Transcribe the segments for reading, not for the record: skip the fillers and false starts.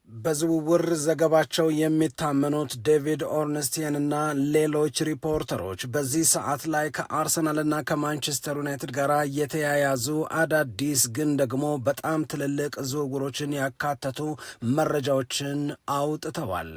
በዝውውር ዘገባቸው የሚታመኑት ዴቪድ ኦርንስቲን እና ሌሎች ሪፖርተሮች በዚህ ሰዓት ላይ ከአርሰናልና ከማንቸስተር ዩናይትድ ጋር የተያያዙ አዳዲስ ግን ደግሞ በጣም ትልልቅ ዝውውሮችን ያካተቱ መረጃዎችን አውጥተዋል።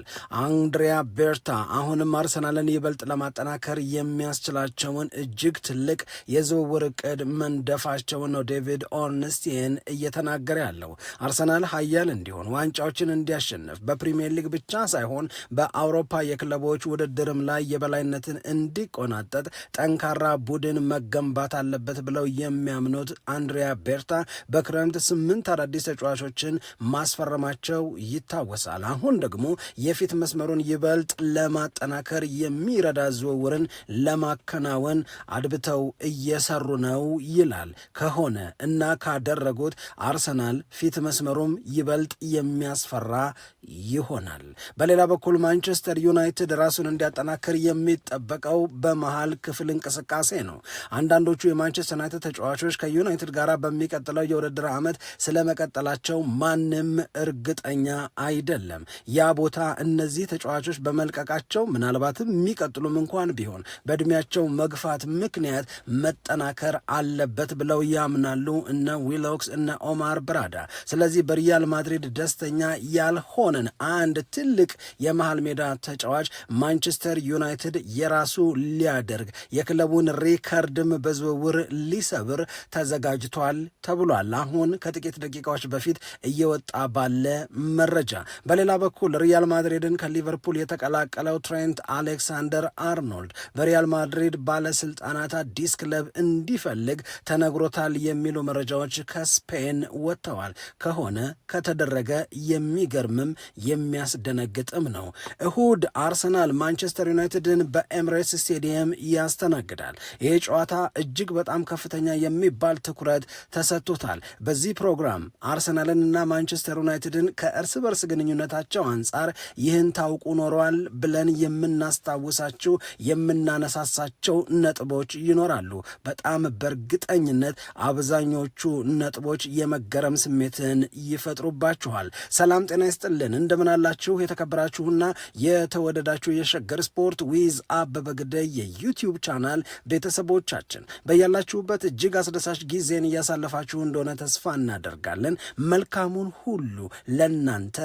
አንድሪያ ቤርታ አሁንም አርሰናልን ይበልጥ ለማጠናከር የሚያስችላቸውን እጅግ ትልቅ የዝውውር እቅድ መንደፋቸውን ነው ዴቪድ ኦርንስቲን እየተናገረ ያለው። አርሰናል ኃያል እንዲሆን ዋንጫዎችን እንዲያሸንፍ በፕሪሚየር ሊግ ብቻ ሳይሆን በአውሮፓ የክለቦች ውድድርም ላይ የበላይነትን እንዲቆናጠጥ ጠንካራ ቡድን መገንባት አለበት ብለው የሚያምኑት አንድሪያ ቤርታ በክረምት 8 አዳዲስ ተጫዋቾችን ማስፈረማቸው ይታወሳል። አሁን ደግሞ የፊት መስመሩን ይበልጥ ለማጠናከር የሚረዳ ዝውውርን ለማከናወን አድብተው እየሰሩ ነው ይላል። ከሆነ እና ካደረጉት አርሰናል ፊት መስመሩም ይበልጥ የሚያስፈራ ይሆናል። በሌላ በኩል ማንቸስተር ዩናይትድ ራሱን እንዲያጠናክር የሚጠበቀው በመሃል ክፍል እንቅስቃሴ ነው። አንዳንዶቹ የማንቸስተር ዩናይትድ ተጫዋቾች ከዩናይትድ ጋር በሚቀጥለው የውድድር ዓመት ስለመቀጠላቸው ማንም እርግጠኛ አይደለም። ያ ቦታ እነዚህ ተጫዋቾች በመልቀቃቸው ምናልባትም የሚቀጥሉም እንኳን ቢሆን በእድሜያቸው መግፋት ምክንያት መጠናከር አለበት ብለው ያምናሉ እነ ዊሎክስ እነ ኦማር ብራዳ። ስለዚህ በሪያል ማድሪድ ደስተኛ ያልሆነን አንድ ትልቅ የመሃል ሜዳ ተጫዋች ማንቸስተር ዩናይትድ የራሱ ሊያደርግ የክለቡን ሪከርድም በዝውውር ሊሰብር ተዘጋጅቷል ተብሏል። አሁን ከጥቂት ደቂቃዎች በፊት እየወጣ ባለ መረጃ። በሌላ በኩል ሪያል ማድሪድን ከሊቨርፑል የተቀላቀለው ትሬንት አሌክሳንደር አርኖልድ በሪያል ማድሪድ ባለስልጣናት አዲስ ክለብ እንዲፈልግ ተነግሮታል የሚሉ መረጃዎች ከስፔን ወጥተዋል። ከሆነ ከተደረገ የሚገርምም የሚያስደነግጥም ነው። እሁድ አርሰናል ማንቸስተር ዩናይትድን በኤምሬትስ ስቴዲየም ያስተናግዳል። ይህ ጨዋታ እጅግ በጣም ከፍተኛ የሚባል ትኩረት ተሰጥቶታል። በዚህ ፕሮግራም አርሰናልንና ማንቸስተር ዩናይትድን ከእርስ በርስ ግንኙነታቸው አንጻር ይህን ታውቁ ኖረዋል ብለን የምናስታውሳቸው የምናነሳሳቸው ነጥቦች ይኖራሉ። በጣም በእርግጠኝነት አብዛኞቹ ነጥቦች የመገረም ስሜትን ይፈጥሩባችኋል። ሰላም ጤና ይስጥልን፣ እንደምናላችሁ የተከበራችሁና የተወደዳችሁ የሸገር ስፖርት ዊዝ አበበ ግደይ የዩቲዩብ ቻናል ቤተሰቦቻችን በያላችሁበት እጅግ አስደሳች ጊዜን እያሳለፋችሁ እንደሆነ ተስፋ እናደርጋለን። መልካሙን ሁሉ ለናንተ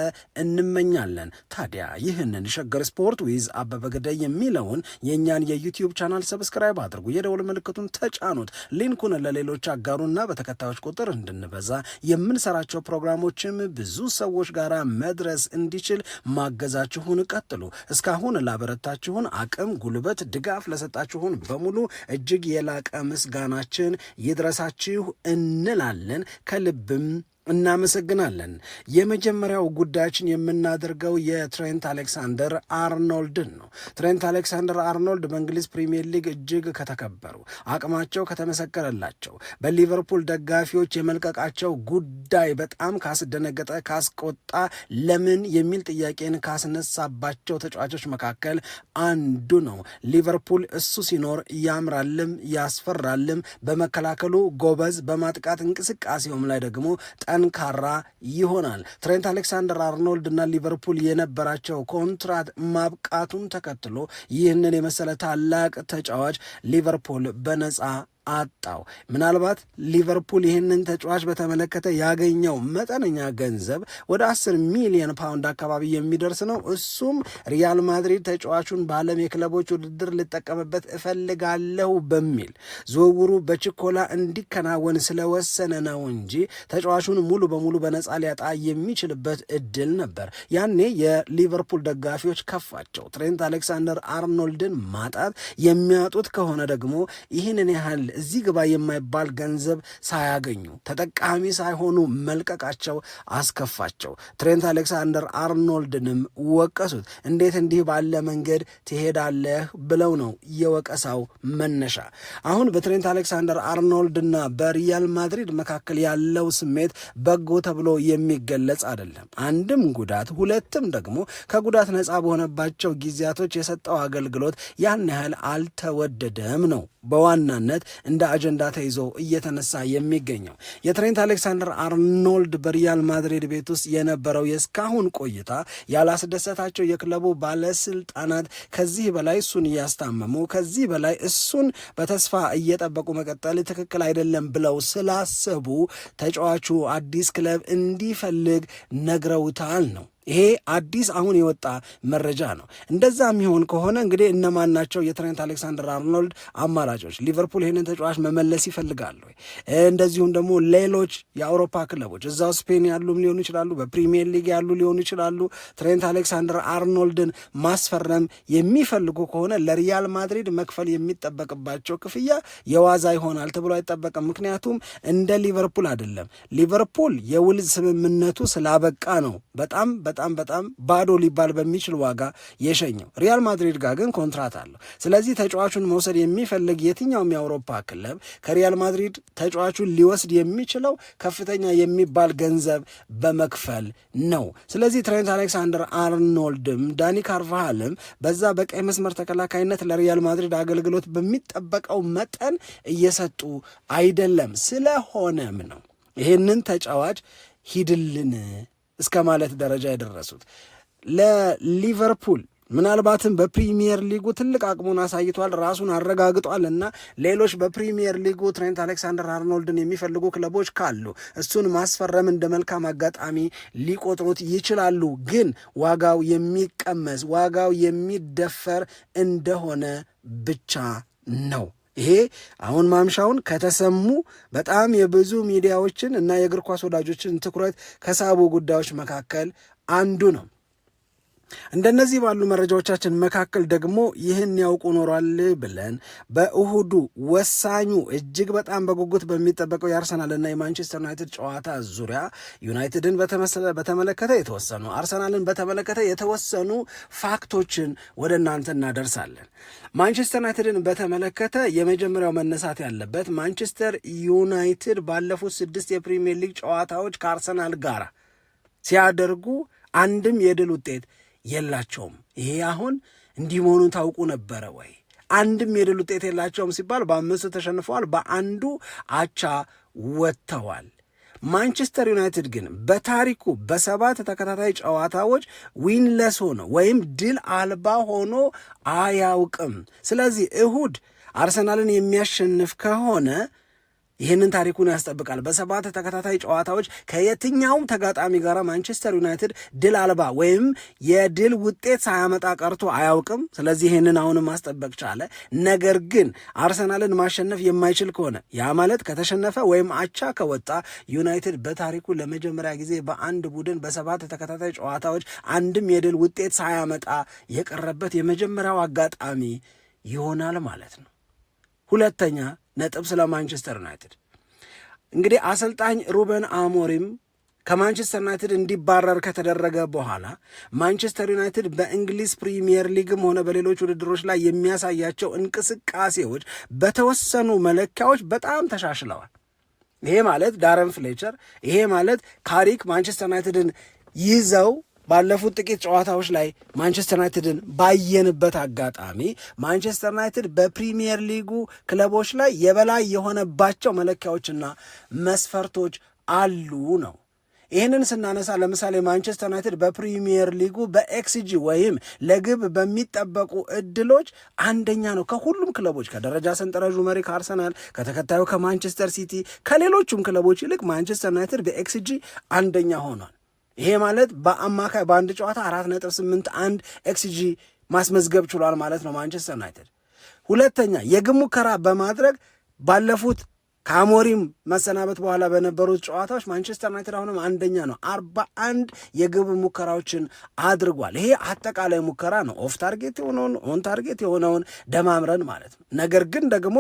እንመኛለን። ታዲያ ይህንን ሸገር ስፖርት ዊዝ አበበ ግደይ የሚለውን የእኛን የዩቲዩብ ቻናል ሰብስክራይብ አድርጉ፣ የደውል ምልክቱን ተጫኑት፣ ሊንኩን ለሌሎች አጋሩና በተከታዮች ቁጥር እንድንበዛ የምንሰራቸው ፕሮግራሞችም ብዙ ሰዎች ጋር መድረስ እንዲችል ማገዛችሁን ቀጥሉ። እስካሁን ላበረታችሁን አቅም፣ ጉልበት፣ ድጋፍ ለሰጣችሁን በሙሉ እጅግ የላቀ ምስጋናችን ይድረሳችሁ እንላለን። ከልብም እናመሰግናለን። የመጀመሪያው ጉዳያችን የምናደርገው የትሬንት አሌክሳንደር አርኖልድን ነው። ትሬንት አሌክሳንደር አርኖልድ በእንግሊዝ ፕሪሚየር ሊግ እጅግ ከተከበሩ አቅማቸው ከተመሰከረላቸው በሊቨርፑል ደጋፊዎች የመልቀቃቸው ጉዳይ በጣም ካስደነገጠ ካስቆጣ ለምን የሚል ጥያቄን ካስነሳባቸው ተጫዋቾች መካከል አንዱ ነው። ሊቨርፑል እሱ ሲኖር ያምራልም ያስፈራልም፣ በመከላከሉ ጎበዝ፣ በማጥቃት እንቅስቃሴውም ላይ ደግሞ ጠንካራ ይሆናል። ትሬንት አሌክሳንደር አርኖልድ እና ሊቨርፑል የነበራቸው ኮንትራት ማብቃቱን ተከትሎ ይህንን የመሰለ ታላቅ ተጫዋች ሊቨርፑል በነፃ አጣው። ምናልባት ሊቨርፑል ይህንን ተጫዋች በተመለከተ ያገኘው መጠነኛ ገንዘብ ወደ 10 ሚሊዮን ፓውንድ አካባቢ የሚደርስ ነው። እሱም ሪያል ማድሪድ ተጫዋቹን በዓለም የክለቦች ውድድር ልጠቀምበት እፈልጋለሁ በሚል ዝውውሩ በችኮላ እንዲከናወን ስለወሰነ ነው እንጂ ተጫዋቹን ሙሉ በሙሉ በነፃ ሊያጣ የሚችልበት እድል ነበር። ያኔ የሊቨርፑል ደጋፊዎች ከፋቸው። ትሬንት አሌክሳንደር አርኖልድን ማጣት የሚያጡት ከሆነ ደግሞ ይህንን ያህል እዚህ ግባ የማይባል ገንዘብ ሳያገኙ ተጠቃሚ ሳይሆኑ መልቀቃቸው አስከፋቸው። ትሬንት አሌክሳንደር አርኖልድንም ወቀሱት። እንዴት እንዲህ ባለ መንገድ ትሄዳለህ ብለው ነው የወቀሳው መነሻ። አሁን በትሬንት አሌክሳንደር አርኖልድና በሪያል ማድሪድ መካከል ያለው ስሜት በጎ ተብሎ የሚገለጽ አይደለም። አንድም ጉዳት፣ ሁለትም ደግሞ ከጉዳት ነፃ በሆነባቸው ጊዜያቶች የሰጠው አገልግሎት ያን ያህል አልተወደደም ነው በዋናነት እንደ አጀንዳ ተይዞ እየተነሳ የሚገኘው። የትሬንት አሌክሳንደር አርኖልድ በሪያል ማድሪድ ቤት ውስጥ የነበረው የእስካሁን ቆይታ ያላስደሰታቸው የክለቡ ባለስልጣናት ከዚህ በላይ እሱን እያስታመሙ ከዚህ በላይ እሱን በተስፋ እየጠበቁ መቀጠል ትክክል አይደለም ብለው ስላሰቡ ተጫዋቹ አዲስ ክለብ እንዲፈልግ ነግረውታል ነው። ይሄ አዲስ አሁን የወጣ መረጃ ነው። እንደዛ የሚሆን ከሆነ እንግዲህ እነማን ናቸው የትሬንት አሌክሳንደር አርኖልድ አማራጮች? ሊቨርፑል ይህንን ተጫዋች መመለስ ይፈልጋሉ። እንደዚሁም ደግሞ ሌሎች የአውሮፓ ክለቦች እዛው ስፔን ያሉም ሊሆኑ ይችላሉ፣ በፕሪሚየር ሊግ ያሉ ሊሆኑ ይችላሉ። ትሬንት አሌክሳንደር አርኖልድን ማስፈረም የሚፈልጉ ከሆነ ለሪያል ማድሪድ መክፈል የሚጠበቅባቸው ክፍያ የዋዛ ይሆናል ተብሎ አይጠበቅም። ምክንያቱም እንደ ሊቨርፑል አይደለም። ሊቨርፑል የውል ስምምነቱ ስላበቃ ነው በጣም ባዶ ሊባል በሚችል ዋጋ የሸኘው። ሪያል ማድሪድ ጋር ግን ኮንትራት አለው። ስለዚህ ተጫዋቹን መውሰድ የሚፈልግ የትኛውም የአውሮፓ ክለብ ከሪያል ማድሪድ ተጫዋቹን ሊወስድ የሚችለው ከፍተኛ የሚባል ገንዘብ በመክፈል ነው። ስለዚህ ትሬንት አሌክሳንደር አርኖልድም ዳኒ ካርቫሃልም በዛ በቀይ መስመር ተከላካይነት ለሪያል ማድሪድ አገልግሎት በሚጠበቀው መጠን እየሰጡ አይደለም። ስለሆነም ነው ይህንን ተጫዋች ሂድልን እስከ ማለት ደረጃ የደረሱት። ለሊቨርፑል ምናልባትም በፕሪሚየር ሊጉ ትልቅ አቅሙን አሳይቷል፣ ራሱን አረጋግጧል እና ሌሎች በፕሪሚየር ሊጉ ትሬንት አሌክሳንደር አርኖልድን የሚፈልጉ ክለቦች ካሉ እሱን ማስፈረም እንደ መልካም አጋጣሚ ሊቆጥሩት ይችላሉ። ግን ዋጋው የሚቀመስ ዋጋው የሚደፈር እንደሆነ ብቻ ነው። ይሄ አሁን ማምሻውን ከተሰሙ በጣም የብዙ ሚዲያዎችን እና የእግር ኳስ ወዳጆችን ትኩረት ከሳቡ ጉዳዮች መካከል አንዱ ነው። እንደነዚህ ባሉ መረጃዎቻችን መካከል ደግሞ ይህን ያውቁ ኖሯል ብለን በእሁዱ ወሳኙ እጅግ በጣም በጉጉት በሚጠበቀው የአርሰናልና የማንቸስተር ዩናይትድ ጨዋታ ዙሪያ ዩናይትድን በተመለከተ የተወሰኑ አርሰናልን በተመለከተ የተወሰኑ ፋክቶችን ወደ እናንተ እናደርሳለን። ማንቸስተር ዩናይትድን በተመለከተ የመጀመሪያው መነሳት ያለበት ማንቸስተር ዩናይትድ ባለፉት 6 የፕሪሚየር ሊግ ጨዋታዎች ከአርሰናል ጋር ሲያደርጉ አንድም የድል ውጤት የላቸውም። ይሄ አሁን እንዲህ መሆኑን ታውቁ ነበረ ወይ? አንድም የድል ውጤት የላቸውም ሲባል በ5 ተሸንፈዋል፣ በአንዱ አቻ ወጥተዋል። ማንቸስተር ዩናይትድ ግን በታሪኩ በ7 ተከታታይ ጨዋታዎች ዊንለስ ሆኖ ወይም ድል አልባ ሆኖ አያውቅም። ስለዚህ እሁድ አርሰናልን የሚያሸንፍ ከሆነ ይህንን ታሪኩን ያስጠብቃል። በ7 ተከታታይ ጨዋታዎች ከየትኛውም ተጋጣሚ ጋር ማንቸስተር ዩናይትድ ድል አልባ ወይም የድል ውጤት ሳያመጣ ቀርቶ አያውቅም። ስለዚህ ይህንን አሁንም ማስጠበቅ ቻለ። ነገር ግን አርሰናልን ማሸነፍ የማይችል ከሆነ ያ ማለት ከተሸነፈ ወይም አቻ ከወጣ ዩናይትድ በታሪኩ ለመጀመሪያ ጊዜ በአንድ ቡድን በ7 ተከታታይ ጨዋታዎች አንድም የድል ውጤት ሳያመጣ የቀረበት የመጀመሪያው አጋጣሚ ይሆናል ማለት ነው። ሁለተኛ ነጥብ ስለ ማንቸስተር ዩናይትድ እንግዲህ አሰልጣኝ ሩበን አሞሪም ከማንቸስተር ዩናይትድ እንዲባረር ከተደረገ በኋላ ማንቸስተር ዩናይትድ በእንግሊዝ ፕሪሚየር ሊግም ሆነ በሌሎች ውድድሮች ላይ የሚያሳያቸው እንቅስቃሴዎች በተወሰኑ መለኪያዎች በጣም ተሻሽለዋል። ይሄ ማለት ዳረን ፍሌቸር፣ ይሄ ማለት ካሪክ ማንቸስተር ዩናይትድን ይዘው ባለፉት ጥቂት ጨዋታዎች ላይ ማንቸስተር ዩናይትድን ባየንበት አጋጣሚ ማንቸስተር ዩናይትድ በፕሪሚየር ሊጉ ክለቦች ላይ የበላይ የሆነባቸው መለኪያዎችና መስፈርቶች አሉ ነው። ይህንን ስናነሳ ለምሳሌ ማንቸስተር ዩናይትድ በፕሪሚየር ሊጉ በኤክስጂ ወይም ለግብ በሚጠበቁ እድሎች አንደኛ ነው ከሁሉም ክለቦች፣ ከደረጃ ሰንጠረዡ መሪ ከአርሰናል፣ ከተከታዩ ከማንቸስተር ሲቲ፣ ከሌሎቹም ክለቦች ይልቅ ማንቸስተር ዩናይትድ በኤክስጂ አንደኛ ሆኗል። ይሄ ማለት በአማካይ በአንድ ጨዋታ 4.81 ኤክስጂ ማስመዝገብ ችሏል ማለት ነው ማንቸስተር ዩናይትድ። ሁለተኛ የግብ ሙከራ በማድረግ ባለፉት ከአሞሪም መሰናበት በኋላ በነበሩት ጨዋታዎች ማንቸስተር ዩናይትድ አሁንም አንደኛ ነው። 41 የግብ ሙከራዎችን አድርጓል። ይሄ አጠቃላይ ሙከራ ነው። ኦፍ ታርጌት የሆነውን ኦን ታርጌት የሆነውን ደማምረን ማለት ነው። ነገር ግን ደግሞ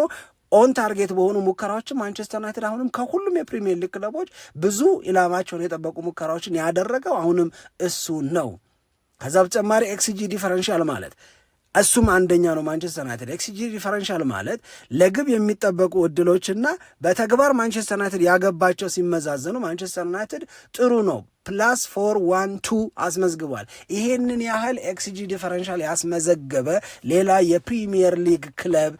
ኦን ታርጌት በሆኑ ሙከራዎችን ማንቸስተር ዩናይትድ አሁንም ከሁሉም የፕሪሚየር ሊግ ክለቦች ብዙ ኢላማቸውን የጠበቁ ሙከራዎችን ያደረገው አሁንም እሱ ነው። ከዛ በተጨማሪ ኤክስጂ ዲፈረንሻል ማለት እሱም አንደኛ ነው ማንቸስተር ዩናይትድ። ኤክስጂ ዲፈረንሻል ማለት ለግብ የሚጠበቁ እድሎችና በተግባር ማንቸስተር ዩናይትድ ያገባቸው ሲመዛዘኑ ማንቸስተር ዩናይትድ ጥሩ ነው፣ +412 አስመዝግቧል። ይሄንን ያህል ኤክስጂ ዲፈረንሻል ያስመዘገበ ሌላ የፕሪሚየር ሊግ ክለብ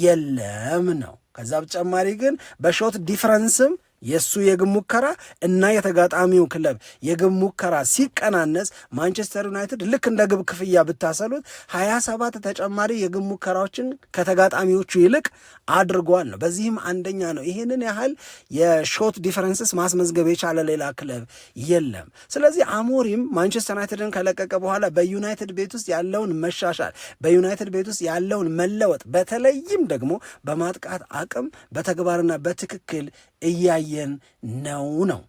የለም ነው። ከዛ በተጨማሪ ግን በሾት ዲፈረንስም የሱ የግብ ሙከራ እና የተጋጣሚው ክለብ የግብ ሙከራ ሲቀናነስ ማንቸስተር ዩናይትድ ልክ እንደ ግብ ክፍያ ብታሰሉት 27 ተጨማሪ የግብ ሙከራዎችን ከተጋጣሚዎቹ ይልቅ አድርጓል ነው። በዚህም አንደኛ ነው። ይህንን ያህል የሾት ዲፈረንስስ ማስመዝገብ የቻለ ሌላ ክለብ የለም። ስለዚህ አሞሪም ማንቸስተር ዩናይትድን ከለቀቀ በኋላ በዩናይትድ ቤት ውስጥ ያለውን መሻሻል፣ በዩናይትድ ቤት ውስጥ ያለውን መለወጥ፣ በተለይም ደግሞ በማጥቃት አቅም በተግባርና በትክክል እያየን ነው።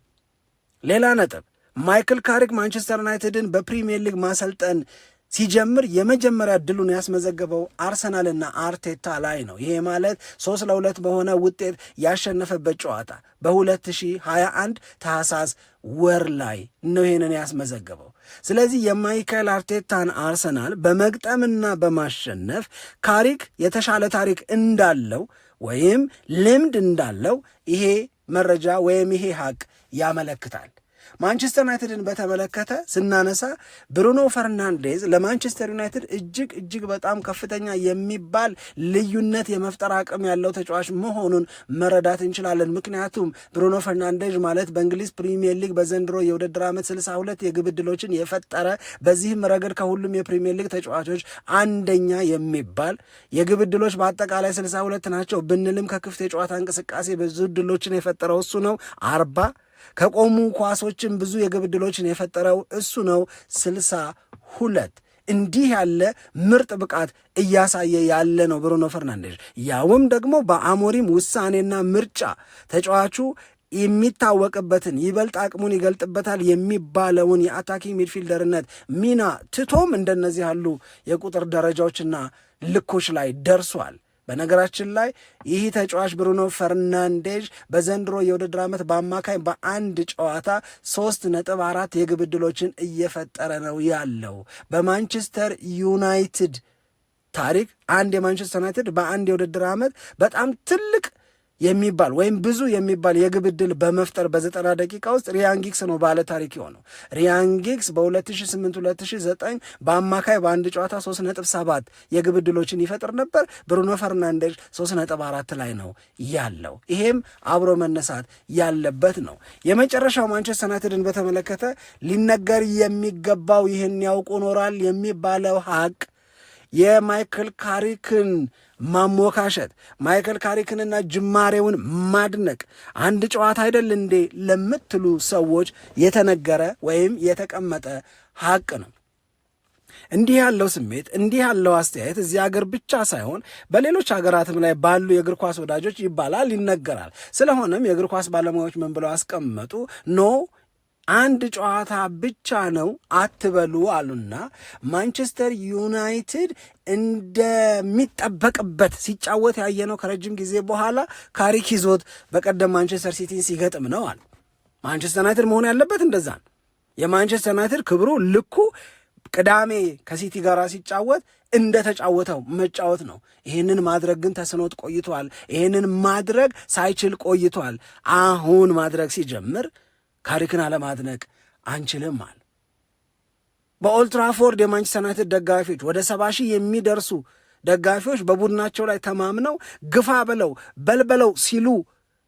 ሌላ ነጥብ ማይክል ካሪክ ማንቸስተር ዩናይትድን በፕሪሚየር ሊግ ማሰልጠን ሲጀምር የመጀመሪያ ድሉን ያስመዘገበው አርሰናልና አርቴታ ላይ ነው። ይሄ ማለት 3-2 በሆነ ውጤት ያሸነፈበት ጨዋታ በ2021 ታህሳስ ወር ላይ ነው ይሄንን ያስመዘገበው። ስለዚህ የማይክል አርቴታን አርሰናል በመግጠምና በማሸነፍ ካሪክ የተሻለ ታሪክ እንዳለው ወይም ልምድ እንዳለው ይሄ መረጃ ወይም ይሄ ሀቅ ያመለክታል። ማንቸስተር ዩናይትድን በተመለከተ ስናነሳ ብሩኖ ፈርናንዴዝ ለማንቸስተር ዩናይትድ እጅግ በጣም ከፍተኛ የሚባል ልዩነት የመፍጠር አቅም ያለው ተጫዋች መሆኑን መረዳት እንችላለን። ምክንያቱም ብሩኖ ፈርናንዴዝ ማለት በእንግሊዝ ፕሪሚየር ሊግ በዘንድሮ የውድድር ዓመት 62 የግብ ዕድሎችን የፈጠረ በዚህም ረገድ ከሁሉም የፕሪሚየር ሊግ ተጫዋቾች አንደኛ የሚባል የግብ ዕድሎች በአጠቃላይ 62 ናቸው ብንልም ከክፍት የጨዋታ እንቅስቃሴ ብዙ ዕድሎችን የፈጠረው እሱ ነው 40 ከቆሙ ኳሶችን ብዙ የግብ ዕድሎችን የፈጠረው እሱ ነው 62። እንዲህ ያለ ምርጥ ብቃት እያሳየ ያለ ነው ብሩኖ ፈርናንዴዝ። ያውም ደግሞ በአሞሪም ውሳኔና ምርጫ ተጫዋቹ የሚታወቅበትን ይበልጥ አቅሙን ይገልጥበታል የሚባለውን የአታኪንግ ሚድፊልደርነት ሚና ትቶም እንደነዚህ ያሉ የቁጥር ደረጃዎችና ልኮች ላይ ደርሷል። በነገራችን ላይ ይህ ተጫዋች ብሩኖ ፈርናንዴዝ በዘንድሮ የውድድር ዓመት በአማካኝ በአንድ ጨዋታ 3.4 የግብ ዕድሎችን እየፈጠረ ነው ያለው። በማንቸስተር ዩናይትድ ታሪክ አንድ የማንቸስተር ዩናይትድ በአንድ የውድድር ዓመት በጣም ትልቅ የሚባል ወይም ብዙ የሚባል የግብ ዕድል በመፍጠር በ90 ደቂቃ ውስጥ ሪያን ጊግስ ነው ባለ ታሪክ የሆነው። ሪያን ጊግስ በ2008-2009 በአማካይ በአንድ ጨዋታ 3.7 የግብ ዕድሎችን ይፈጥር ነበር። ብሩኖ ፈርናንዴዝ 3.4 ላይ ነው ያለው። ይሄም አብሮ መነሳት ያለበት ነው። የመጨረሻው ማንቸስተር ዩናይትድን በተመለከተ ሊነገር የሚገባው ይህን ያውቁ ኖራል የሚባለው ሀቅ የማይክል ካሪክን ማሞካሸት፣ ማይክል ካሪክንና ጅማሬውን ማድነቅ አንድ ጨዋታ አይደል እንዴ ለምትሉ ሰዎች የተነገረ ወይም የተቀመጠ ሀቅ ነው። እንዲህ ያለው ስሜት እንዲህ ያለው አስተያየት እዚህ ሀገር ብቻ ሳይሆን በሌሎች ሀገራትም ላይ ባሉ የእግር ኳስ ወዳጆች ይባላል፣ ይነገራል። ስለሆነም የእግር ኳስ ባለሙያዎች ምን ብለው አስቀመጡ? አንድ ጨዋታ ብቻ ነው አትበሉ አሉና ማንቸስተር ዩናይትድ እንደሚጠበቅበት ሲጫወት ያየነው ከረጅም ጊዜ በኋላ ካሪክ ይዞት በቀደም ማንቸስተር ሲቲን ሲገጥም ነው አሉ። ማንቸስተር ዩናይትድ መሆን ያለበት እንደዛ ነው። የማንቸስተር ዩናይትድ ክብሩ ልኩ ቅዳሜ ከሲቲ ጋር ሲጫወት እንደተጫወተው መጫወት ነው። ይህንን ማድረግ ግን ተስኖት ቆይቷል። ይህንን ማድረግ ሳይችል ቆይቷል። አሁን ማድረግ ሲጀምር ካሪክን አለማድነቅ አንችልም አለ። በኦልትራፎርድ የማንቸስተር ዩናይትድ ደጋፊዎች ወደ 70 ሺህ የሚደርሱ ደጋፊዎች በቡድናቸው ላይ ተማምነው ግፋ በለው በልበለው ሲሉ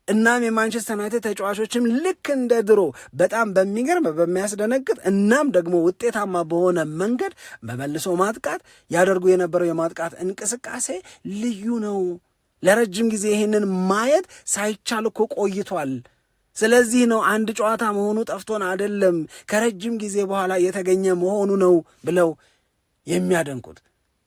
እናም የማንቸስተር ዩናይትድ ተጫዋቾችም ልክ እንደ ድሮ በጣም በሚገርም በሚያስደነግጥ እናም ደግሞ ውጤታማ በሆነ መንገድ በመልሶ ማጥቃት ያደርጉ የነበረው የማጥቃት እንቅስቃሴ ልዩ ነው። ለረጅም ጊዜ ይህንን ማየት ሳይቻል እኮ ቆይቷል። ስለዚህ ነው አንድ ጨዋታ መሆኑ ጠፍቶን አይደለም ከረጅም ጊዜ በኋላ የተገኘ መሆኑ ነው ብለው የሚያደንቁት።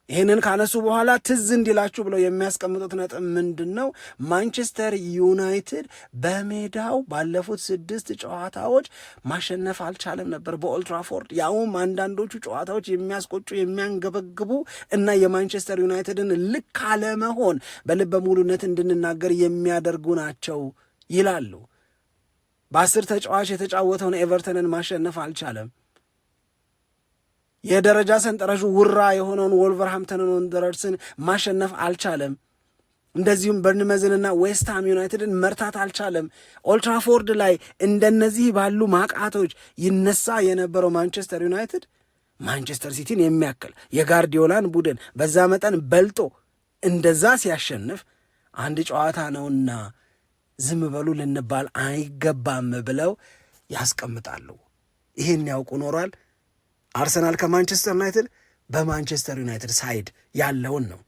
ይህንን ካነሱ በኋላ ትዝ እንዲላችሁ ብለው የሚያስቀምጡት ነጥብ ምንድን ነው? ማንቸስተር ዩናይትድ በሜዳው ባለፉት 6 ጨዋታዎች ማሸነፍ አልቻለም ነበር በኦልትራፎርድ። ያውም አንዳንዶቹ ጨዋታዎች የሚያስቆጩ የሚያንገበግቡ እና የማንቸስተር ዩናይትድን ልክ አለመሆን በልበ ሙሉነት እንድንናገር የሚያደርጉ ናቸው ይላሉ። በ10 ተጫዋች የተጫወተውን ኤቨርተንን ማሸነፍ አልቻለም። የደረጃ ሰንጠረዡ ውራ የሆነውን ወልቨርሃምፕተንን ወንደረርስን ማሸነፍ አልቻለም። እንደዚሁም በርንመዝንና ዌስትሃም ዩናይትድን መርታት አልቻለም። ኦልትራፎርድ ላይ እንደነዚህ ባሉ ማቃቶች ይነሳ የነበረው ማንቸስተር ዩናይትድ ማንቸስተር ሲቲን የሚያክል የጋርዲዮላን ቡድን በዛ መጠን በልጦ እንደዛ ሲያሸንፍ አንድ ጨዋታ ነውና ዝም በሉ ልንባል አይገባም ብለው ያስቀምጣሉ። ይህን ያውቁ ኖሯል። አርሰናል ከማንቸስተር ዩናይትድ በማንቸስተር ዩናይትድ ሳይድ ያለውን ነው።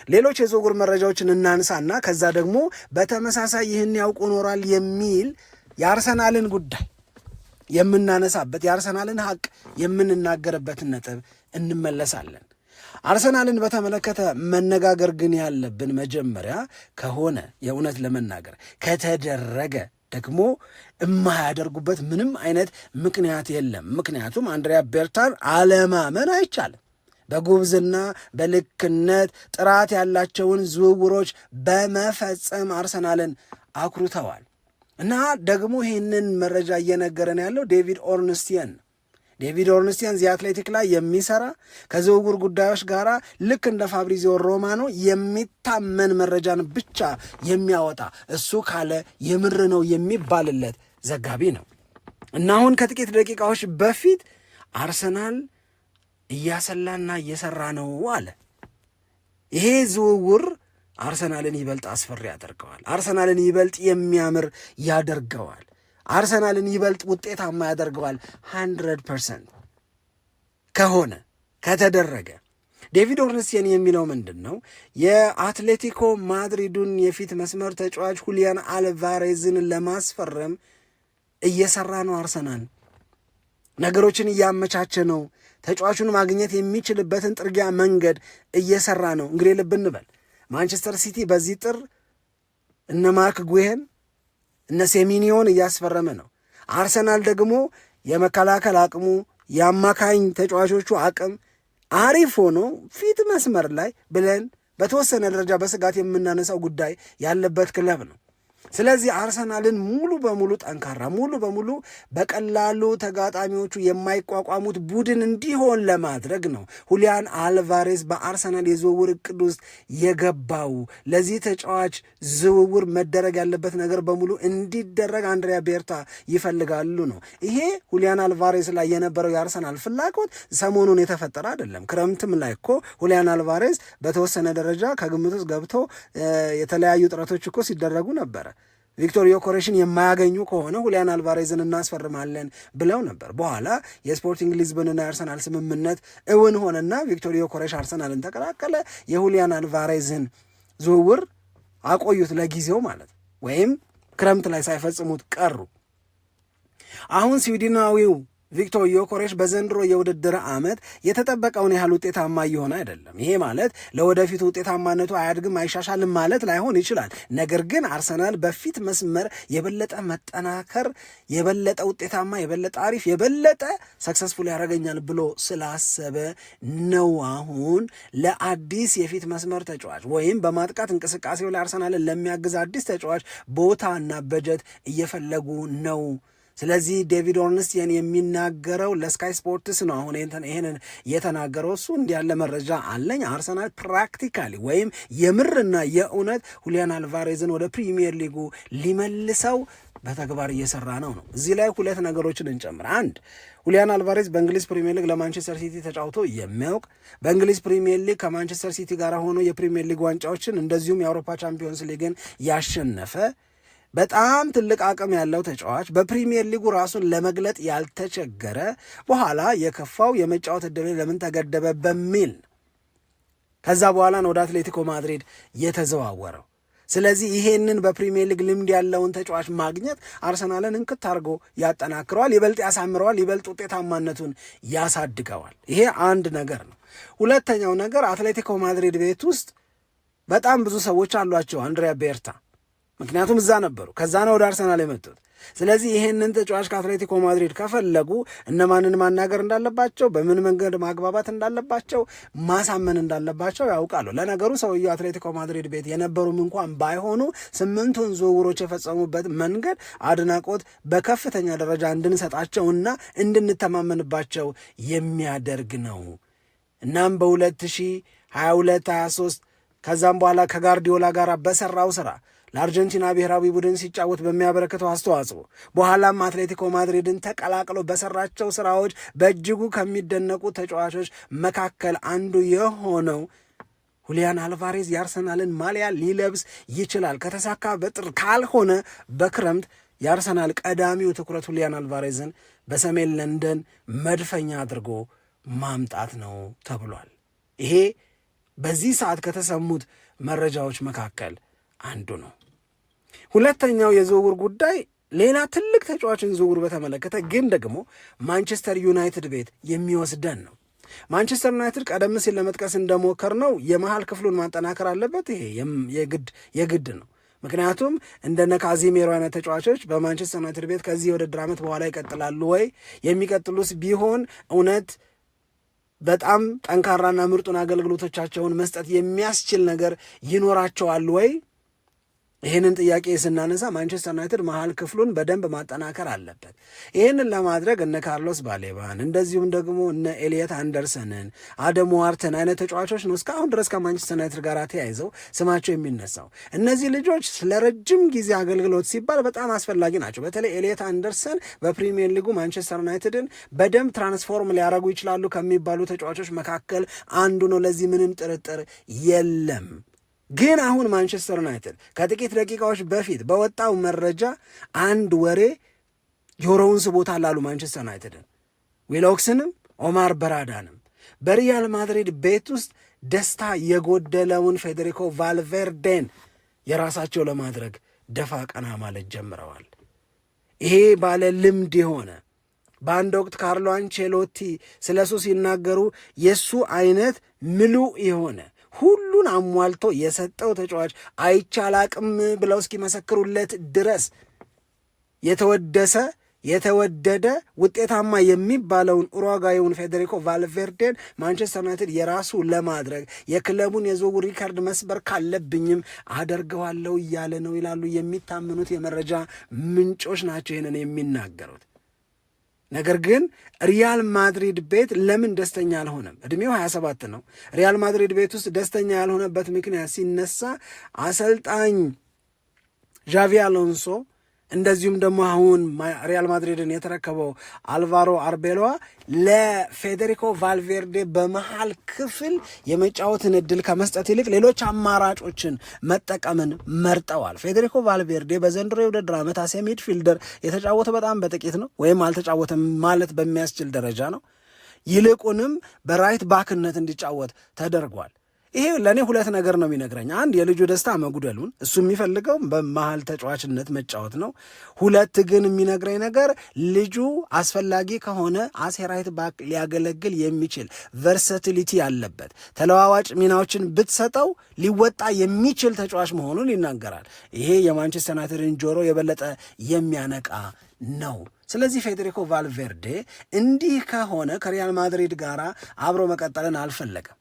ሌሎች የዝውውር መረጃዎችን እናንሳና ከዛ ደግሞ በተመሳሳይ ይህን ያውቁ ኖሯል የሚል የአርሰናልን ጉዳይ የምናነሳበት የአርሰናልን ሀቅ የምንናገርበትን ነጥብ እንመለሳለን። አርሰናልን በተመለከተ መነጋገር ግን ያለብን መጀመሪያ ከሆነ የእውነት ለመናገር ከተደረገ ደግሞ የማያደርጉበት ምንም አይነት ምክንያት የለም። ምክንያቱም አንድሪያ ቤርታን አለማመን አይቻልም። በጉብዝና በልክነት ጥራት ያላቸውን ዝውውሮች በመፈጸም አርሰናልን አኩርተዋል እና ደግሞ ይህንን መረጃ እየነገረን ያለው ዴቪድ ኦርንስቲየን ዚ አትሌቲክ ላይ የሚሰራ ከዝውውር ጉዳዮች ጋር ልክ እንደ ፋብሪዚዮ ሮማኖ የሚታመን መረጃን ብቻ የሚያወጣ እሱ ካለ የምር ነው የሚባልለት ዘጋቢ ነው እና አሁን ከጥቂት ደቂቃዎች በፊት አርሰናል እያሰላና እየሰራ ነው አለ። ይሄ ዝውውር አርሰናልን ይበልጥ አስፈሪ ያደርገዋል። አርሰናልን ይበልጥ የሚያምር ያደርገዋል። አርሰናልን ይበልጥ ውጤታማ ያደርገዋል። 100% ከሆነ ከተደረገ ዴቪድ ኦርንስቲየን የሚለው ምንድን ነው? የአትሌቲኮ ማድሪዱን የፊት መስመር ተጫዋች ሁሊያን አልቫሬዝን ለማስፈረም እየሰራ ነው። አርሰናል ነገሮችን እያመቻቸ ነው። ተጫዋቹን ማግኘት የሚችልበትን ጥርጊያ መንገድ እየሰራ ነው። እንግዲህ ልብ እንበል ማንቸስተር ሲቲ በዚህ ጥር እነ ማርክ ጉሄን እነ ሴሚኒዮን እያስፈረመ ነው። አርሰናል ደግሞ የመከላከል አቅሙ የአማካኝ ተጫዋቾቹ አቅም አሪፍ ሆኖ ፊት መስመር ላይ ብለን በተወሰነ ደረጃ በስጋት የምናነሳው ጉዳይ ያለበት ክለብ ነው። ስለዚህ አርሰናልን ሙሉ በሙሉ ጠንካራ፣ ሙሉ በሙሉ በቀላሉ ተጋጣሚዎቹ የማይቋቋሙት ቡድን እንዲሆን ለማድረግ ነው ሁሊያን አልቫሬዝ በአርሰናል የዝውውር እቅድ ውስጥ የገባው። ለዚህ ተጫዋች ዝውውር መደረግ ያለበት ነገር በሙሉ እንዲደረግ አንድሪያ ቤርታ ይፈልጋሉ ነው። ይሄ ሁሊያን አልቫሬዝ ላይ የነበረው የአርሰናል ፍላጎት ሰሞኑን የተፈጠረ አይደለም። ክረምትም ላይ እኮ ሁሊያን አልቫሬዝ በተወሰነ ደረጃ ከግምት ውስጥ ገብቶ የተለያዩ ጥረቶች እኮ ሲደረጉ ነበረ። ቪክቶር ዮኬሬሽን የማያገኙ ከሆነ ሁሊያን አልቫሬዝን እናስፈርማለን ብለው ነበር። በኋላ የስፖርቲንግ ሊዝበንና የአርሰናል ስምምነት እውን ሆነና ቪክቶር ዮኬሬሽ አርሰናልን ተቀላቀለ። የሁሊያን አልቫሬዝን ዝውውር አቆዩት ለጊዜው ማለት ወይም ክረምት ላይ ሳይፈጽሙት ቀሩ። አሁን ስዊድናዊው ቪክቶር ዮኬሬሽ በዘንድሮ የውድድር ዓመት የተጠበቀውን ያህል ውጤታማ እየሆነ አይደለም። ይሄ ማለት ለወደፊቱ ውጤታማነቱ አያድግም አይሻሻልም ማለት ላይሆን ይችላል። ነገር ግን አርሰናል በፊት መስመር የበለጠ መጠናከር፣ የበለጠ ውጤታማ፣ የበለጠ አሪፍ፣ የበለጠ ሰክሰስፉል ያደርገኛል ብሎ ስላሰበ ነው አሁን ለአዲስ የፊት መስመር ተጫዋች ወይም በማጥቃት እንቅስቃሴው ላይ አርሰናልን ለሚያግዝ አዲስ ተጫዋች ቦታና በጀት እየፈለጉ ነው። ስለዚህ ዴቪድ ኦርንስቲየን የሚናገረው ለስካይ ስፖርትስ ነው። አሁን ይህንን የተናገረው እሱ እንዲህ ያለ መረጃ አለኝ፣ አርሰናል ፕራክቲካሊ ወይም የምርና የእውነት ሁሊያን አልቫሬዝን ወደ ፕሪሚየር ሊጉ ሊመልሰው በተግባር እየሰራ ነው። እዚህ ላይ ሁለት ነገሮችን እንጨምር። አንድ፣ ሁሊያን አልቫሬዝ በእንግሊዝ ፕሪሚየር ሊግ ለማንቸስተር ሲቲ ተጫውቶ የሚያውቅ በእንግሊዝ ፕሪሚየር ሊግ ከማንቸስተር ሲቲ ጋር ሆኖ የፕሪሚየር ሊግ ዋንጫዎችን እንደዚሁም የአውሮፓ ቻምፒዮንስ ሊግን ያሸነፈ በጣም ትልቅ አቅም ያለው ተጫዋች፣ በፕሪሚየር ሊጉ ራሱን ለመግለጥ ያልተቸገረ፣ በኋላ የከፋው የመጫወት ዕድል ለምን ተገደበ በሚል ከዛ በኋላ ነው ወደ አትሌቲኮ ማድሪድ የተዘዋወረው። ስለዚህ ይሄንን በፕሪሚየር ሊግ ልምድ ያለውን ተጫዋች ማግኘት አርሰናልን እንክት አድርጎ ያጠናክረዋል፣ ይበልጥ ያሳምረዋል፣ ይበልጥ ውጤታማነቱን ያሳድገዋል። ይሄ አንድ ነገር ነው። ሁለተኛው ነገር አትሌቲኮ ማድሪድ ቤት ውስጥ በጣም ብዙ ሰዎች አሏቸው አንድሪያ ቤርታ፣ ምክንያቱም እዛ ነበሩ፣ ከዛ ነው ወደ አርሰናል የመጡት። ስለዚህ ይሄንን ተጫዋች ከአትሌቲኮ ማድሪድ ከፈለጉ እነማንን ማናገር እንዳለባቸው፣ በምን መንገድ ማግባባት እንዳለባቸው፣ ማሳመን እንዳለባቸው ያውቃሉ። ለነገሩ ሰውየው አትሌቲኮ ማድሪድ ቤት የነበሩም እንኳን ባይሆኑ 8ቱን ዝውውሮች የፈጸሙበት መንገድ አድናቆት በከፍተኛ ደረጃ እንድንሰጣቸውና እንድንተማመንባቸው የሚያደርግ ነው። እናም በ2022-23 ከዛም በኋላ ከጋርዲዮላ ጋር በሰራው ስራ ለአርጀንቲና ብሔራዊ ቡድን ሲጫወት በሚያበረክተው አስተዋጽኦ በኋላም አትሌቲኮ ማድሪድን ተቀላቅሎ በሰራቸው ስራዎች በእጅጉ ከሚደነቁ ተጫዋቾች መካከል አንዱ የሆነው ሁሊያን አልቫሬዝ የአርሰናልን ማሊያ ሊለብስ ይችላል። ከተሳካ በጥር ካልሆነ በክረምት የአርሰናል ቀዳሚው ትኩረት ሁሊያን አልቫሬዝን በሰሜን ለንደን መድፈኛ አድርጎ ማምጣት ነው ተብሏል። ይሄ በዚህ ሰዓት ከተሰሙት መረጃዎች መካከል አንዱ ነው። ሁለተኛው የዝውውር ጉዳይ ሌላ ትልቅ ተጫዋችን ዝውውር በተመለከተ ግን ደግሞ ማንቸስተር ዩናይትድ ቤት የሚወስደን ነው። ማንቸስተር ዩናይትድ ቀደም ሲል ለመጥቀስ እንደሞከር ነው የመሃል ክፍሉን ማጠናከር አለበት። ይሄ የግድ ነው። ምክንያቱም እንደነ ካዚሜሮ አይነት ተጫዋቾች በማንቸስተር ዩናይትድ ቤት ከዚህ የውድድር ዓመት በኋላ ይቀጥላሉ ወይ? የሚቀጥሉስ ቢሆን እውነት በጣም ጠንካራና ምርጡን አገልግሎቶቻቸውን መስጠት የሚያስችል ነገር ይኖራቸዋል ወይ? ይህንን ጥያቄ ስናነሳ ማንቸስተር ዩናይትድ መሃል ክፍሉን በደንብ ማጠናከር አለበት። ይህንን ለማድረግ እነ ካርሎስ ባሌባን እንደዚሁም ደግሞ እነ ኤሊየት አንደርሰንን፣ አደም ዋርተን አይነት ተጫዋቾች ነው እስካሁን ድረስ ከማንቸስተር ዩናይትድ ጋር ተያይዘው ስማቸው የሚነሳው። እነዚህ ልጆች ስለረጅም ጊዜ አገልግሎት ሲባል በጣም አስፈላጊ ናቸው። በተለይ ኤሊየት አንደርሰን በፕሪሚየር ሊጉ ማንቸስተር ዩናይትድን በደንብ ትራንስፎርም ሊያደርጉ ይችላሉ ከሚባሉ ተጫዋቾች መካከል አንዱ ነው። ለዚህ ምንም ጥርጥር የለም። ግን አሁን ማንቸስተር ዩናይትድ ከጥቂት ደቂቃዎች በፊት በወጣው መረጃ አንድ ወሬ ጆሮውን ስቦታል አሉ ማንቸስተር ዩናይትድን ዊሎክስንም ኦማር በራዳንም በሪያል ማድሪድ ቤት ውስጥ ደስታ የጎደለውን ፌዴሪኮ ቫልቬርዴን የራሳቸው ለማድረግ ደፋ ቀና ማለት ጀምረዋል። ይሄ ባለ ልምድ የሆነ በአንድ ወቅት ካርሎ አንቼሎቲ ስለ እሱ ሲናገሩ የእሱ አይነት ምሉእ የሆነ ሁሉን አሟልቶ የሰጠው ተጫዋች አይቻላቅም ብለው እስኪመሰክሩለት ድረስ የተወደደ ውጤታማ የሚባለውን ኡሩጓዩን ፌዴሪኮ ቫልቬርዴን ማንቸስተር ዩናይትድ የራሱ ለማድረግ የክለቡን የዝውውር ሪካርድ መስበር ካለብኝም አደርገዋለሁ እያለ ነው ይላሉ የሚታመኑት የመረጃ ምንጮች ናቸው ይህንን የሚናገሩት። ነገር ግን ሪያል ማድሪድ ቤት ለምን ደስተኛ አልሆነም? እድሜው 27 ነው። ሪያል ማድሪድ ቤት ውስጥ ደስተኛ ያልሆነበት ምክንያት ሲነሳ አሰልጣኝ ዣቪ አሎንሶ እንደዚሁም ደግሞ አሁን ሪያል ማድሪድን የተረከበው አልቫሮ አርቤሎዋ ለፌዴሪኮ ቫልቬርዴ በመሃል ክፍል የመጫወትን እድል ከመስጠት ይልቅ ሌሎች አማራጮችን መጠቀምን መርጠዋል። ፌዴሪኮ ቫልቬርዴ በዘንድሮ የውድድር ዓመት አሴ ሚድፊልደር የተጫወተ በጣም በጥቂት ነው፣ ወይም አልተጫወተም ማለት በሚያስችል ደረጃ ነው። ይልቁንም በራይት ባክነት እንዲጫወት ተደርጓል። ይሄ ለእኔ ሁለት ነገር ነው የሚነግረኝ። አንድ የልጁ ደስታ መጉደሉን፣ እሱ የሚፈልገው በመሃል ተጫዋችነት መጫወት ነው። ሁለት ግን የሚነግረኝ ነገር ልጁ አስፈላጊ ከሆነ አሴ ራይት ባክ ሊያገለግል የሚችል ቨርሳቲሊቲ ያለበት ተለዋዋጭ ሚናዎችን ብትሰጠው ሊወጣ የሚችል ተጫዋች መሆኑን ይናገራል። ይሄ የማንቸስተር ዩናይትድን ጆሮ የበለጠ የሚያነቃ ነው። ስለዚህ ፌዴሪኮ ቫልቬርዴ እንዲህ ከሆነ ከሪያል ማድሪድ ጋር አብሮ መቀጠልን አልፈለገም።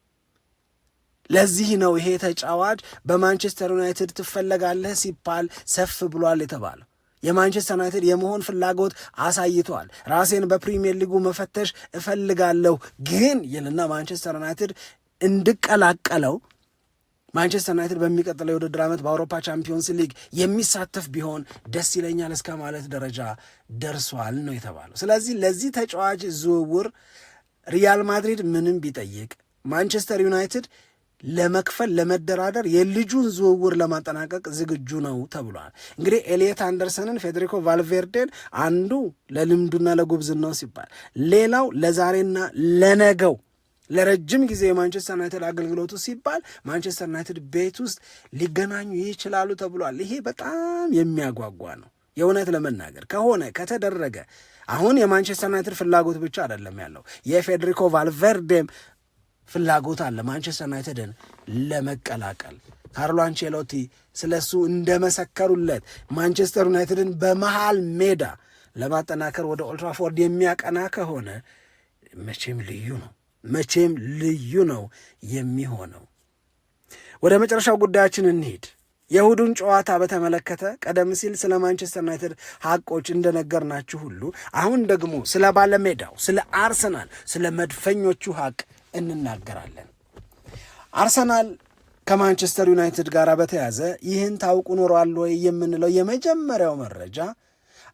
ለዚህ ነው ይሄ ተጫዋች በማንቸስተር ዩናይትድ ትፈለጋለህ ሲባል ሰፍ ብሏል የተባለው። የማንቸስተር ዩናይትድ የመሆን ፍላጎት አሳይቷል። ራሴን በፕሪሚየር ሊጉ መፈተሽ እፈልጋለሁ ግን ይልና ማንቸስተር ዩናይትድ እንድቀላቀለው ማንቸስተር ዩናይትድ በሚቀጥለው የውድድር ዓመት በአውሮፓ ቻምፒዮንስ ሊግ የሚሳተፍ ቢሆን ደስ ይለኛል እስከ ማለት ደረጃ ደርሷል ነው የተባለው። ስለዚህ ለዚህ ተጫዋች ዝውውር ሪያል ማድሪድ ምንም ቢጠይቅ ማንቸስተር ዩናይትድ ለመክፈል ለመደራደር የልጁን ዝውውር ለማጠናቀቅ ዝግጁ ነው ተብሏል። እንግዲህ ኤሊየት አንደርሰንን፣ ፌዴሪኮ ቫልቬርዴን አንዱ ለልምዱና ለጉብዝናው ሲባል፣ ሌላው ለዛሬና ለነገው ለረጅም ጊዜ የማንቸስተር ዩናይትድ አገልግሎቱ ሲባል ማንቸስተር ዩናይትድ ቤት ውስጥ ሊገናኙ ይችላሉ ተብሏል። ይሄ በጣም የሚያጓጓ ነው። የእውነት ለመናገር ከሆነ ከተደረገ አሁን የማንቸስተር ዩናይትድ ፍላጎት ብቻ አይደለም ያለው፣ የፌዴሪኮ ቫልቬርዴም ፍላጎት አለ ማንቸስተር ዩናይትድን ለመቀላቀል። ካርሎ አንቼሎቲ ስለሱ እንደመሰከሩለት ማንቸስተር ዩናይትድን በመሃል ሜዳ ለማጠናከር ወደ ኦልትራፎርድ የሚያቀና ከሆነ መቼም ልዩ ነው የሚሆነው። ወደ መጨረሻው ጉዳያችን እንሂድ። የእሁዱን ጨዋታ በተመለከተ ቀደም ሲል ስለ ማንቸስተር ዩናይትድ ሐቆች እንደነገርናችሁ ሁሉ አሁን ደግሞ ስለ ባለሜዳው ስለ አርሰናል ስለ መድፈኞቹ ሐቅ እንናገራለን። አርሰናል ከማንቸስተር ዩናይትድ ጋር በተያዘ ይህን ታውቁ ኖሯል ወይ የምንለው የመጀመሪያው መረጃ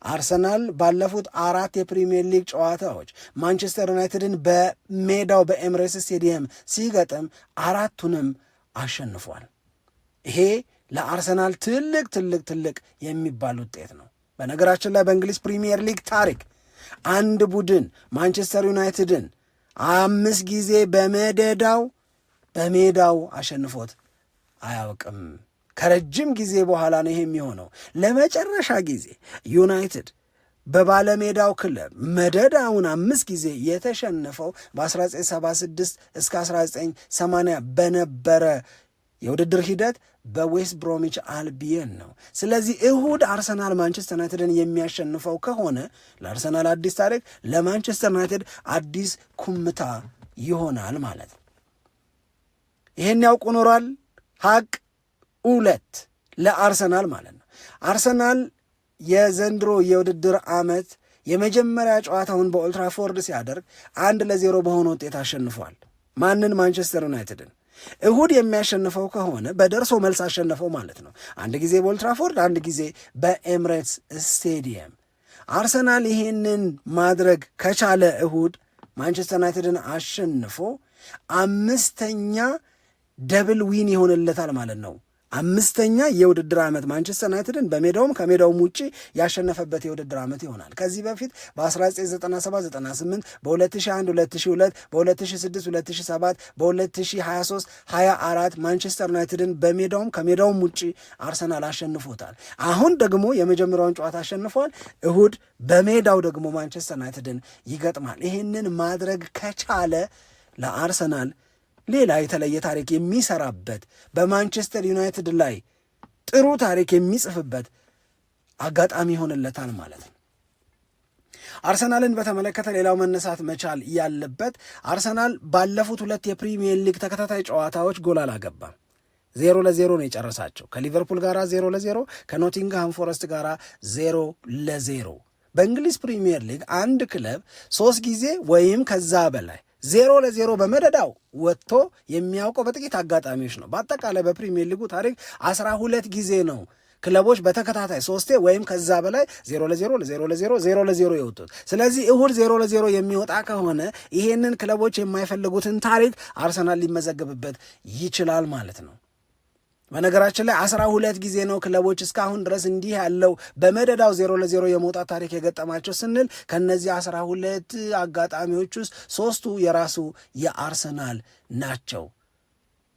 አርሰናል ባለፉት 4 የፕሪሚየር ሊግ ጨዋታዎች ማንቸስተር ዩናይትድን በሜዳው በኤምሬትስ ስቴዲየም ሲገጥም 4ቱንም አሸንፏል። ይሄ ለአርሰናል ትልቅ የሚባል ውጤት ነው። በነገራችን ላይ በእንግሊዝ ፕሪሚየር ሊግ ታሪክ አንድ ቡድን ማንቸስተር ዩናይትድን 5 ጊዜ በሜዳው አሸንፎት አያውቅም። ከረጅም ጊዜ በኋላ ነው ይሄ የሚሆነው። ለመጨረሻ ጊዜ ዩናይትድ በባለሜዳው ክለብ መደዳውን 5 ጊዜ የተሸነፈው በ1976 እስከ 1980 በነበረ የውድድር ሂደት በዌስት ብሮሚች አልቢየን ነው። ስለዚህ እሁድ አርሰናል ማንቸስተር ዩናይትድን የሚያሸንፈው ከሆነ ለአርሰናል አዲስ ታሪክ፣ ለማንቸስተር ዩናይትድ አዲስ ኩምታ ይሆናል ማለት ነው። ይሄን ያውቁ ኖሯል። ሀቅ 2 ለአርሰናል ማለት ነው። አርሰናል የዘንድሮ የውድድር ዓመት የመጀመሪያ ጨዋታውን በኦልትራፎርድ ሲያደርግ 1-0 በሆነ ውጤት አሸንፏል። ማንን? ማንቸስተር ዩናይትድን። እሁድ የሚያሸንፈው ከሆነ በደርሶ መልስ አሸነፈው ማለት ነው። አንድ ጊዜ በኦልትራፎርድ፣ አንድ ጊዜ በኤምሬትስ ስቴዲየም። አርሰናል ይህንን ማድረግ ከቻለ እሁድ ማንቸስተር ዩናይትድን አሸንፎ 5ኛ ደብል ዊን ይሆንለታል ማለት ነው። 5ኛ የውድድር ዓመት ማንቸስተር ዩናይትድን በሜዳውም ከሜዳውም ውጭ ያሸነፈበት የውድድር ዓመት ይሆናል። ከዚህ በፊት በ1997-98 በ2001 2002 በ2006 2007 በ2023 24 ማንቸስተር ዩናይትድን በሜዳውም ከሜዳውም ውጭ አርሰናል አሸንፎታል። አሁን ደግሞ የመጀመሪያውን ጨዋታ አሸንፏል። እሁድ በሜዳው ደግሞ ማንቸስተር ዩናይትድን ይገጥማል። ይህንን ማድረግ ከቻለ ለአርሰናል ሌላ የተለየ ታሪክ የሚሰራበት በማንቸስተር ዩናይትድ ላይ ጥሩ ታሪክ የሚጽፍበት አጋጣሚ ይሆንለታል ማለት ነው። አርሰናልን በተመለከተ ሌላው መነሳት መቻል ያለበት አርሰናል ባለፉት 2 የፕሪሚየር ሊግ ተከታታይ ጨዋታዎች ጎል አላገባም። 0-0 ነው የጨረሳቸው። ከሊቨርፑል ጋር 0-0፣ ከኖቲንግሃም ፎረስት ጋር 0-0። በእንግሊዝ ፕሪሚየር ሊግ አንድ ክለብ 3 ጊዜ ወይም ከዛ በላይ 0-0 በመደዳው ወጥቶ የሚያውቀው በጥቂት አጋጣሚዎች ነው። በአጠቃላይ በፕሪሚየር ሊጉ ታሪክ 12 ጊዜ ነው ክለቦች በተከታታይ 3 ወይም ከዛ በላይ 0-0 የወጡት። ስለዚህ እሁድ 0-0 የሚወጣ ከሆነ ይሄንን ክለቦች የማይፈልጉትን ታሪክ አርሰናል ሊመዘገብበት ይችላል ማለት ነው። በነገራችን ላይ 12 ጊዜ ነው ክለቦች እስካሁን ድረስ እንዲህ ያለው በመደዳው 0-0 የመውጣት ታሪክ የገጠማቸው ስንል ከነዚህ 12 አጋጣሚዎች ውስጥ 3ቱ የራሱ የአርሰናል ናቸው።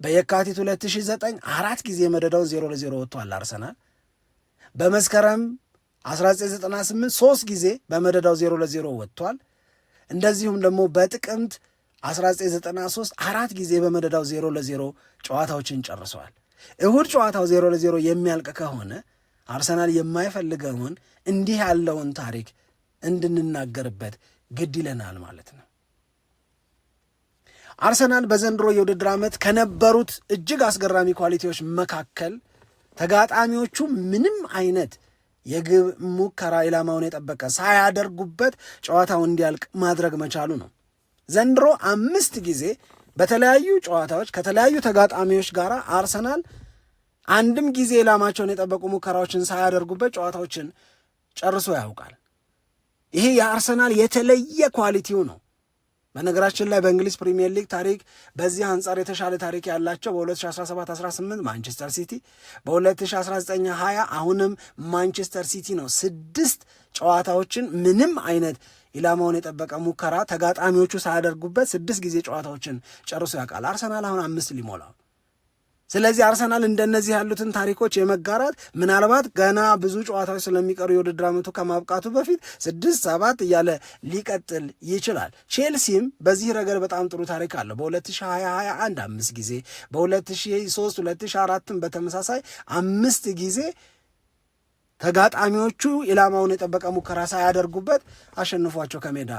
በየካቲት 2009 4 ጊዜ መደዳውን 0-0 ወጥቷል አርሰናል። በመስከረም 1998 3 ጊዜ በመደዳው 0-0 ወጥቷል። እንደዚሁም ደግሞ በጥቅምት 1993 4 ጊዜ በመደዳው 0-0 ጨዋታዎችን ጨርሰዋል። እሁድ ጨዋታው 0-0 የሚያልቅ ከሆነ አርሰናል የማይፈልገውን እንዲህ ያለውን ታሪክ እንድንናገርበት ግድ ይለናል ማለት ነው። አርሰናል በዘንድሮ የውድድር ዓመት ከነበሩት እጅግ አስገራሚ ኳሊቲዎች መካከል ተጋጣሚዎቹ ምንም አይነት የግብ ሙከራ ኢላማውን የጠበቀ ሳያደርጉበት ጨዋታው እንዲያልቅ ማድረግ መቻሉ ነው። ዘንድሮ 5 ጊዜ በተለያዩ ጨዋታዎች ከተለያዩ ተጋጣሚዎች ጋር አርሰናል አንድም ጊዜ ኢላማቸውን የጠበቁ ሙከራዎችን ሳያደርጉበት ጨዋታዎችን ጨርሶ ያውቃል። ይሄ የአርሰናል የተለየ ኳሊቲው ነው። በነገራችን ላይ በእንግሊዝ ፕሪሚየር ሊግ ታሪክ በዚህ አንጻር የተሻለ ታሪክ ያላቸው በ2017-18 ማንቸስተር ሲቲ፣ በ2019-20 አሁንም ማንቸስተር ሲቲ ነው። 6 ጨዋታዎችን ምንም አይነት ኢላማውን የጠበቀ ሙከራ ተጋጣሚዎቹ ሳያደርጉበት 6 ጊዜ ጨዋታዎችን ጨርሶ ያውቃል። አርሰናል አሁን 5 ሊሞላው። ስለዚህ አርሰናል እንደነዚህ ያሉትን ታሪኮች የመጋራት ምናልባት ገና ብዙ ጨዋታዎች ስለሚቀሩ የውድድር ዓመቱ ከማብቃቱ በፊት 6-7 እያለ ሊቀጥል ይችላል። ቼልሲም በዚህ ረገድ በጣም ጥሩ ታሪክ አለው። በ2021 5 ጊዜ፣ በ2003-2004 በተመሳሳይ 5 ጊዜ ተጋጣሚዎቹ ኢላማውን የጠበቀ ሙከራ ሳያደርጉበት አሸንፏቸው ከሜዳ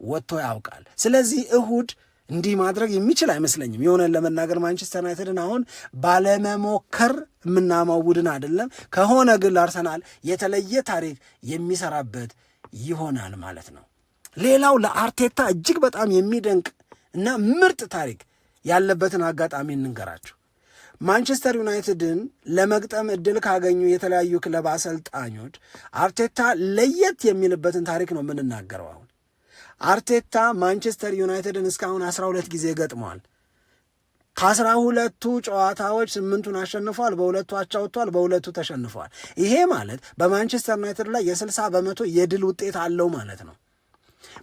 ወጥቶ ያውቃል። ስለዚህ እሁድ እንዲህ ማድረግ የሚችል አይመስለኝም። የሆነን ለመናገር ማንቸስተር ዩናይትድን አሁን ባለመሞከር የምናማው ቡድን አይደለም። ከሆነ ግን ለአርሰናል የተለየ ታሪክ የሚሰራበት ይሆናል ማለት ነው። ሌላው ለአርቴታ እጅግ በጣም የሚደንቅ እና ምርጥ ታሪክ ያለበትን አጋጣሚ እንንገራችሁ። ማንቸስተር ዩናይትድን ለመግጠም እድል ካገኙ የተለያዩ ክለብ አሰልጣኞች አርቴታ ለየት የሚልበትን ታሪክ ነው የምንናገረው። አሁን አርቴታ ማንቸስተር ዩናይትድን እስካሁን 12 ጊዜ ገጥመዋል። ከ12ቱ ጨዋታዎች 8ቱን አሸንፏል፣ በሁለቱ አቻ ወጥቷል፣ በሁለቱ ተሸንፏል። ይሄ ማለት በማንቸስተር ዩናይትድ ላይ የ60% የድል ውጤት አለው ማለት ነው።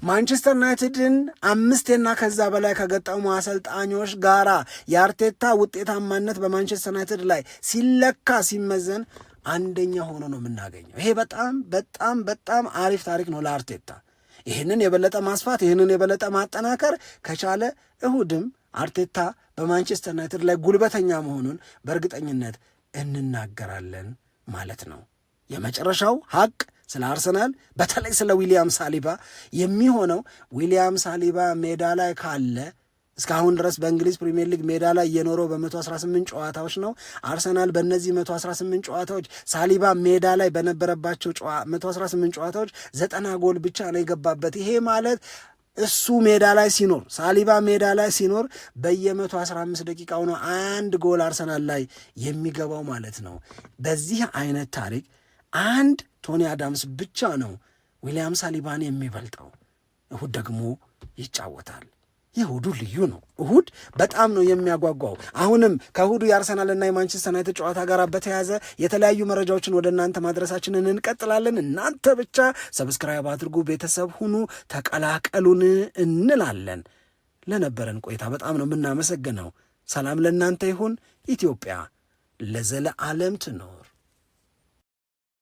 ማንቸስተር ዩናይትድን 5ና ከዛ በላይ ከገጠሙ አሰልጣኞች ጋራ የአርቴታ ውጤታማነት በማንቸስተር ዩናይትድ ላይ ሲለካ ሲመዘን አንደኛ ሆኖ ነው የምናገኘው። ይሄ በጣም በጣም በጣም አሪፍ ታሪክ ነው ለአርቴታ። ይህንን የበለጠ ማስፋት፣ ይህንን የበለጠ ማጠናከር ከቻለ እሁድም አርቴታ በማንቸስተር ዩናይትድ ላይ ጉልበተኛ መሆኑን በእርግጠኝነት እንናገራለን ማለት ነው። የመጨረሻው ሀቅ ስለ አርሰናል በተለይ ስለ ዊሊያም ሳሊባ የሚሆነው ዊሊያም ሳሊባ ሜዳ ላይ ካለ እስካሁን ድረስ በእንግሊዝ ፕሪሚየር ሊግ ሜዳ ላይ የኖረው በ118 ጨዋታዎች ነው። አርሰናል በእነዚህ 118 ጨዋታዎች ሳሊባ ሜዳ ላይ በነበረባቸው 118 ጨዋታዎች 90 ጎል ብቻ ነው የገባበት። ይሄ ማለት እሱ ሜዳ ላይ ሲኖር ሳሊባ ሜዳ ላይ ሲኖር በየ115 ደቂቃው ነው አንድ ጎል አርሰናል ላይ የሚገባው ማለት ነው። በዚህ አይነት ታሪክ አንድ ቶኒ አዳምስ ብቻ ነው ዊሊያም ሳሊባን የሚበልጠው። እሁድ ደግሞ ይጫወታል። የእሁዱ ልዩ ነው። እሁድ በጣም ነው የሚያጓጓው። አሁንም ከእሁዱ የአርሰናልና የማንቸስተር ዩናይትድ ጨዋታ ጋር በተያያዘ የተለያዩ መረጃዎችን ወደ እናንተ ማድረሳችንን እንቀጥላለን። እናንተ ብቻ ሰብስክራይብ አድርጉ፣ ቤተሰብ ሁኑ፣ ተቀላቀሉን እንላለን። ለነበረን ቆይታ በጣም ነው የምናመሰግነው። ሰላም ለእናንተ ይሁን። ኢትዮጵያ ለዘለዓለም ትኖር።